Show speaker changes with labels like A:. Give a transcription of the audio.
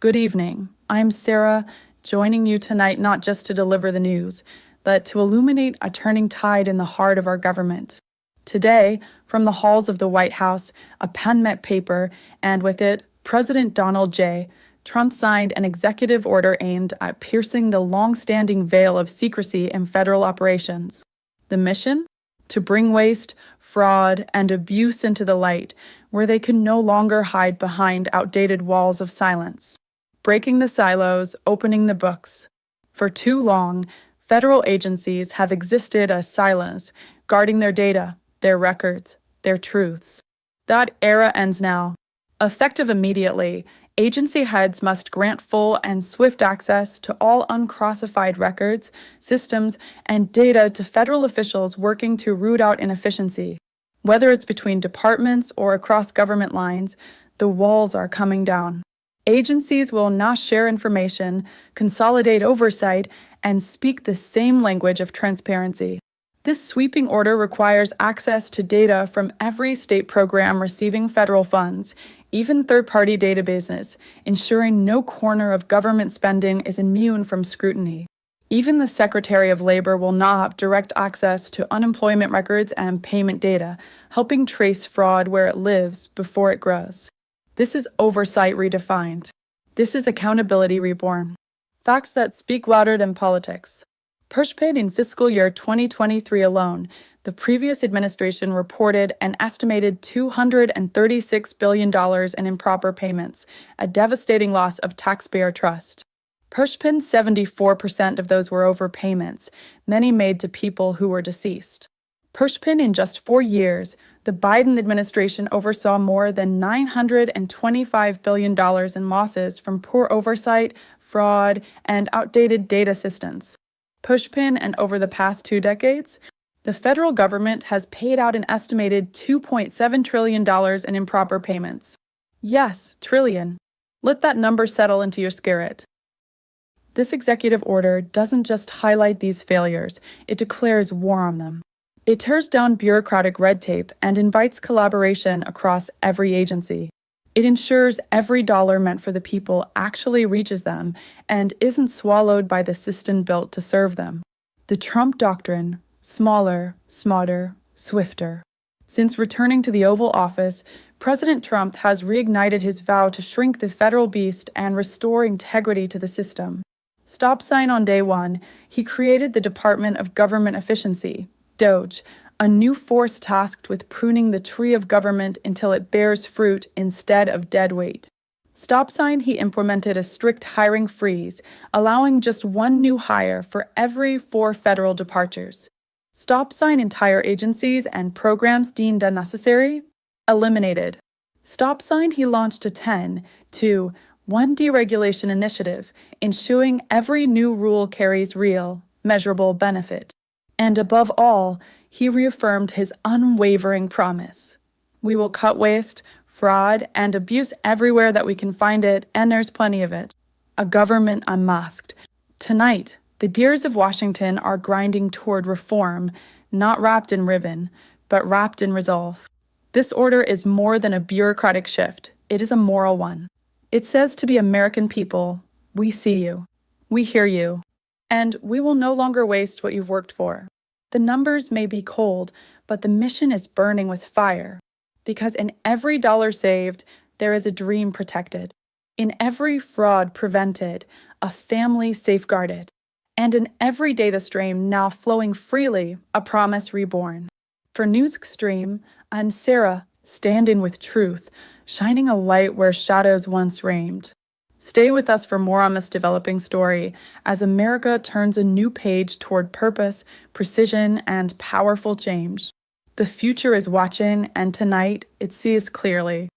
A: Good evening. I'm Sarah, joining you tonight not just to deliver the news, but to illuminate a turning tide in the heart of our government. Today, from the halls of the White House, a pen met paper, and with it, President Donald J. Trump signed an executive order aimed at piercing the long-standing veil of secrecy in federal operations. The mission? To bring waste, fraud, and abuse into the light, where they can no longer hide behind outdated walls of silence. Breaking the silos, opening the books. For too long, federal agencies have existed as silos, guarding their data, their records, their truths. That era ends now. Effective immediately, agency heads must grant full and swift access to all unclassified records, systems, and data to federal officials working to root out inefficiency. Whether it's between departments or across government lines, the walls are coming down. Agencies will now share information, consolidate oversight, and speak the same language of transparency. This sweeping order requires access to data from every state program receiving federal funds, even third-party databases, ensuring no corner of government spending is immune from scrutiny. Even the Secretary of Labor will now have direct access to unemployment records and payment data, helping trace fraud where it lives before it grows. This is oversight redefined. This is accountability reborn. Facts that speak louder than politics. Pushpaid in fiscal year 2023 alone, the previous administration reported an estimated $236 billion in improper payments, a devastating loss of taxpayer trust. Pushpin, 74% of those were overpayments, many made to people who were deceased. Pushpin, in just 4 years, the Biden administration oversaw more than $925 billion in losses from poor oversight, fraud, and outdated data systems. Pushpin, and over the past 2 decades, the federal government has paid out an estimated $2.7 trillion in improper payments. Yes, trillion. Let that number settle into your spirit. This executive order doesn't just highlight these failures, it declares war on them. It tears down bureaucratic red tape and invites collaboration across every agency. It ensures every dollar meant for the people actually reaches them and isn't swallowed by the system built to serve them. The Trump doctrine: smaller, smarter, swifter. Since returning to the Oval Office, President Trump has reignited his vow to shrink the federal beast and restore integrity to the system. Stop sign on day one, he created the Department of Government Efficiency, DOGE, a new force tasked with pruning the tree of government until it bears fruit instead of dead weight. Stop sign, he implemented a strict hiring freeze, allowing just one new hire for every 4 federal departures. Stop sign, entire agencies and programs deemed unnecessary, eliminated. Stop sign, he launched a 10 to 1 deregulation initiative, ensuring every new rule carries real, measurable benefit. And above all, he reaffirmed his unwavering promise. We will cut waste, fraud, and abuse everywhere that we can find it, and there's plenty of it. A government unmasked. Tonight, the gears of Washington are grinding toward reform, not wrapped in ribbon, but wrapped in resolve. This order is more than a bureaucratic shift. It is a moral one. It says to the American people, we see you, we hear you, and we will no longer waste what you've worked for. The numbers may be cold, but the mission is burning with fire. Because in every dollar saved, there is a dream protected. In every fraud prevented, a family safeguarded. And in every data stream now flowing freely, a promise reborn. For News Extreme, I'm Sarah, standing with truth, shining a light where shadows once reigned. Stay with us for more on this developing story as America turns a new page toward purpose, precision, and powerful change. The future is watching, and tonight it sees clearly.